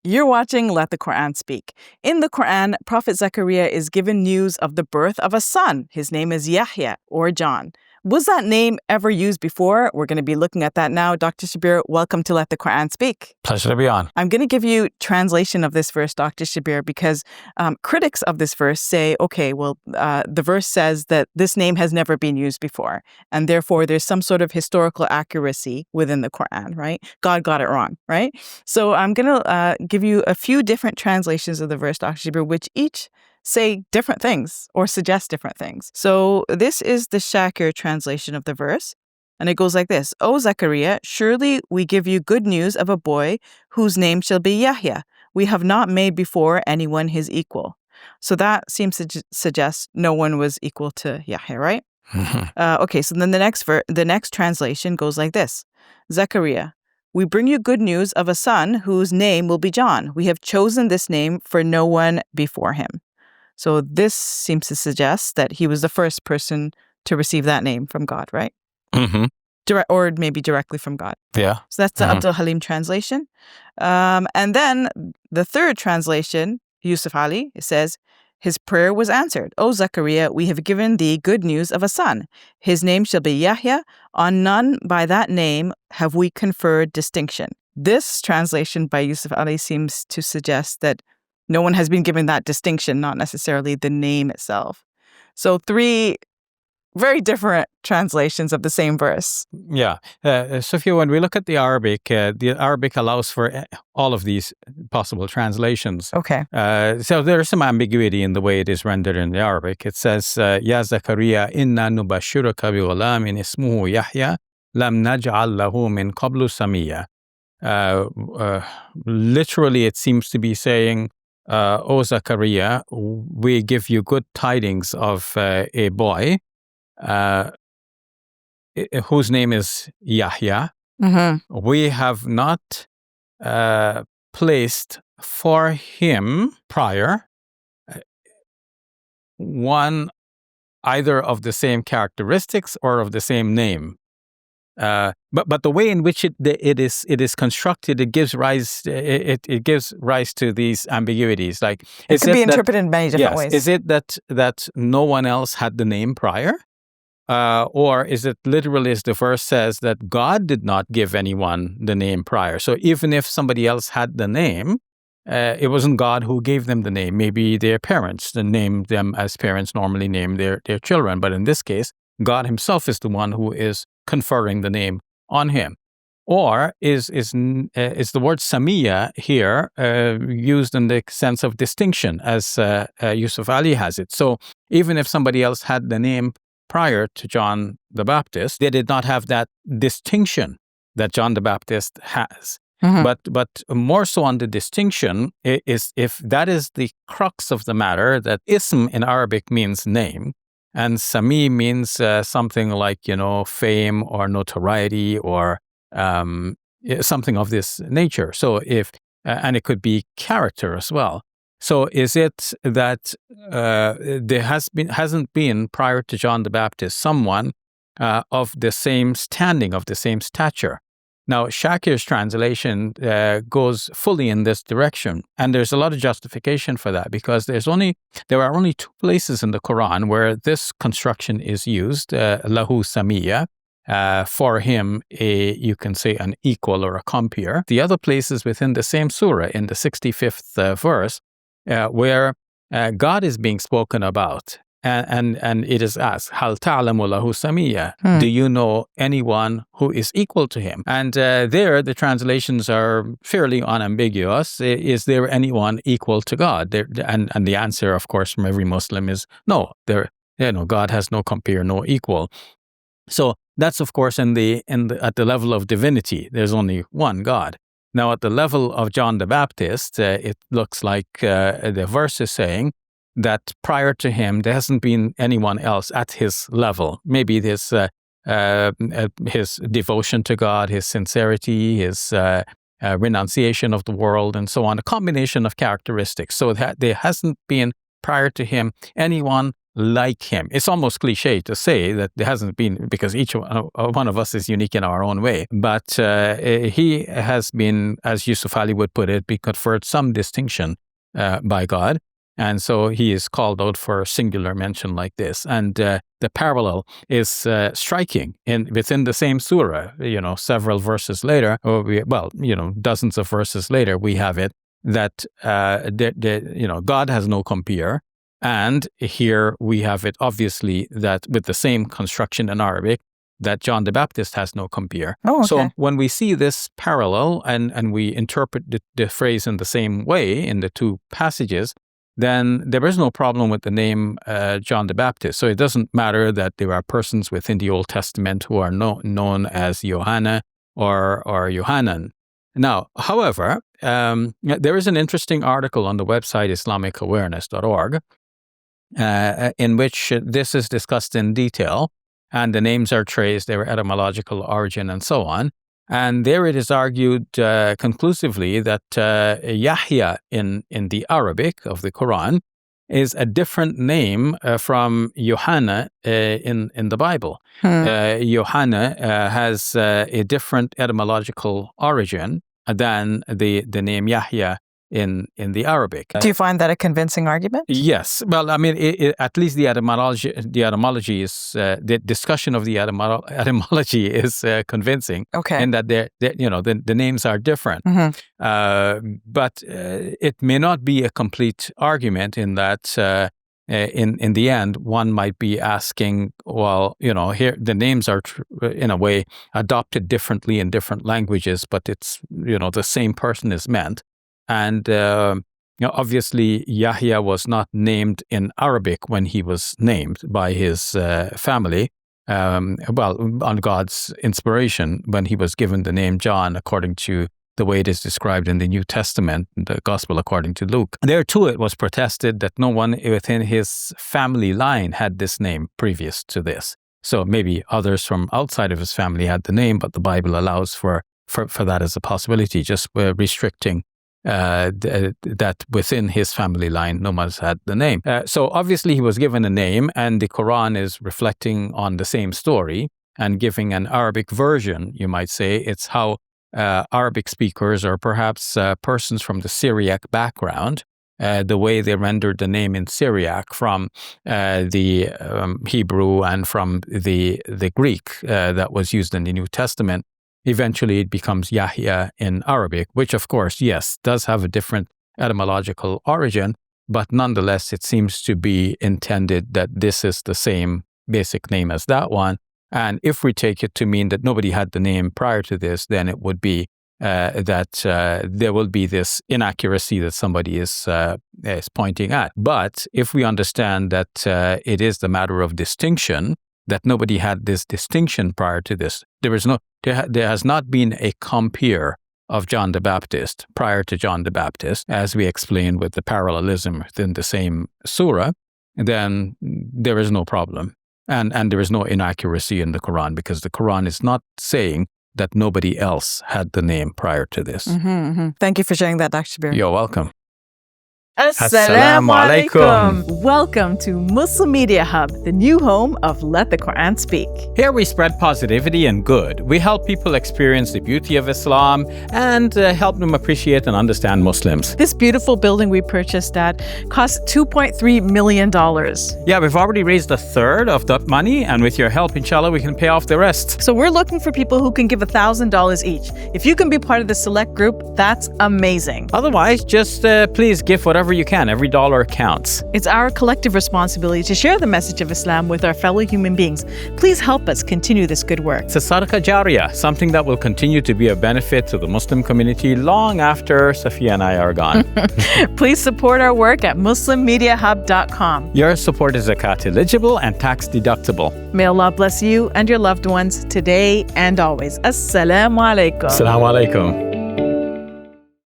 You're watching Let the Quran Speak. In the Quran, Prophet Zakariya is given news of the birth of a son. His name is Yahya, or John. Was that name ever used before? We're going to be looking at that now. Dr. Shabir, welcome to Let the Quran Speak. Pleasure to be on. I'm going to give you translation of this verse, Dr. Shabir, because critics of this verse say, okay, well, the verse says that this name has never been used before, and therefore there's some sort of historical accuracy within the Quran, right? God got it wrong, right? So I'm going to give you a few different translations of the verse, Dr. Shabir, which each say different things or suggest different things. So this is the Shakir translation of the verse. And it goes like this. O Zakariya, surely we give you good news of a boy whose name shall be Yahya. We have not made before anyone his equal. So that seems to suggest no one was equal to Yahya, right? Okay, so then the next translation goes like this. Zakariya, we bring you good news of a son whose name will be John. We have chosen this name for no one before him. So this seems to suggest that he was the first person to receive that name from God, right? Mm-hmm. Or maybe directly from God. Yeah. So that's the Abdul Halim translation. And then the third translation, Yusuf Ali, it says, his prayer was answered. O Zakariya, we have given thee good news of a son. His name shall be Yahya. On none by that name have we conferred distinction. This translation by Yusuf Ali seems to suggest that no one has been given that distinction, not necessarily the name itself. So three very different translations of the same verse. Yeah. Sophia, when we look at the Arabic allows for all of these possible translations. Okay. So there's some ambiguity in the way it is rendered in the Arabic. It says, Ya Zakariya, inna nubashiruka bi ghulamin ismuhu Yahya, lam naj'al lahu min qablu samiyya. Literally, it seems to be saying, O Zakariya, we give you good tidings of a boy whose name is Yahya. Mm-hmm. We have not placed for him prior one either of the same characteristics or of the same name. But the way in which it is constructed, it gives rise to these ambiguities. Like it could be interpreted in many different ways. Is it that no one else had the name prior, or is it literally, as the verse says, that God did not give anyone the name prior? So even if somebody else had the name, it wasn't God who gave them the name. Maybe their parents named them as parents normally name their children. But in this case, God himself is the one who is conferring the name on him. Or is the word Samiyya here used in the sense of distinction, as Yusuf Ali has it? So even if somebody else had the name prior to John the Baptist, they did not have that distinction that John the Baptist has. Mm-hmm. But more so on the distinction is, if that is the crux of the matter, that ism in Arabic means name, and Sami means something like, fame or notoriety or something of this nature. So and it could be character as well. So is it that there hasn't been prior to John the Baptist someone of the same standing, of the same stature? Now, Shakir's translation goes fully in this direction, and there's a lot of justification for that, because there are only two places in the Quran where this construction is used, lahu samiyya, for him, you can say an equal or a compeer. The other places within the same surah, in the 65th verse, where God is being spoken about. And it is asked, Hal ta'lamu lahu samiyya? Do you know anyone who is equal to him? And there, the translations are fairly unambiguous. Is there anyone equal to God? And the answer, of course, from every Muslim is no. God has no compeer, no equal. So that's, of course, at the level of divinity. There's only one God. Now, at the level of John the Baptist, it looks like the verse is saying that prior to him, there hasn't been anyone else at his level. Maybe this his devotion to God, his sincerity, his renunciation of the world, and so on, a combination of characteristics. So that there hasn't been prior to him anyone like him. It's almost cliche to say that there hasn't been, because each one of us is unique in our own way. But he has been, as Yusuf Ali would put it, be conferred some distinction by God. And so he is called out for a singular mention like this. And the parallel is striking within the same surah. Several verses later, dozens of verses later, we have it that God has no compeer. And here we have it obviously that with the same construction in Arabic, that John the Baptist has no compeer. Oh, okay. So when we see this parallel and we interpret the phrase in the same way in the two passages, then there is no problem with the name John the Baptist. So it doesn't matter that there are persons within the Old Testament who are known as Yohanna or Yohanan. Now, however, there is an interesting article on the website islamicawareness.org in which this is discussed in detail, and the names are traced, their etymological origin, and so on. And there it is argued conclusively that Yahya in the Arabic of the Quran is a different name from Yohanna in the Bible. Yohanna has a different etymological origin than the name Yahya in the Arabic. Do you find that a convincing argument? Yes. Well, I mean, at least the etymology is the discussion of the etymology is convincing. Okay. And that the names are different. But it may not be a complete argument in that in the end, one might be asking, well, here the names are in a way adopted differently in different languages, but it's the same person is meant. And obviously, Yahya was not named in Arabic when he was named by his family. On God's inspiration, when he was given the name John, according to the way it is described in the New Testament, the Gospel according to Luke. There too, it was protested that no one within his family line had this name previous to this. So maybe others from outside of his family had the name, but the Bible allows for that as a possibility, just restricting that within his family line, no one had the name. So obviously he was given a name, and the Quran is reflecting on the same story and giving an Arabic version, you might say. It's how Arabic speakers, or perhaps persons from the Syriac background, the way they rendered the name in Syriac from the Hebrew and from the Greek that was used in the New Testament. Eventually, it becomes Yahya in Arabic, which, of course, yes, does have a different etymological origin, but nonetheless, it seems to be intended that this is the same basic name as that one. And if we take it to mean that nobody had the name prior to this, then it would be that there will be this inaccuracy that somebody is pointing at. But if we understand that it is the matter of distinction, that nobody had this distinction prior to this, there has not been a compeer of John the Baptist prior to John the Baptist, as we explained with the parallelism within the same surah, then there is no problem. And there is no inaccuracy in the Quran, because the Quran is not saying that nobody else had the name prior to this. Thank you for sharing that, Dr. Shabir. You're welcome. Assalamu alaikum. Welcome to Muslim Media Hub, the new home of Let the Quran Speak. Here we spread positivity and good. We help people experience the beauty of Islam and help them appreciate and understand Muslims. This beautiful building we purchased at cost $2.3 million. Yeah, we've already raised a third of that money, and with your help, inshallah, we can pay off the rest. So we're looking for people who can give $1,000 each. If you can be part of the select group, that's amazing. Otherwise, just please give whatever you can. Every dollar counts. It's our collective responsibility to share the message of Islam with our fellow human beings. Please help us continue this good work. It's a sadaqah jariyah, something that will continue to be a benefit to the Muslim community long after Safiya and I are gone. Please support our work at muslimmediahub.com. Your support is zakat eligible and tax deductible. May Allah bless you and your loved ones today and always. Assalamu alaikum. Assalamu alaikum.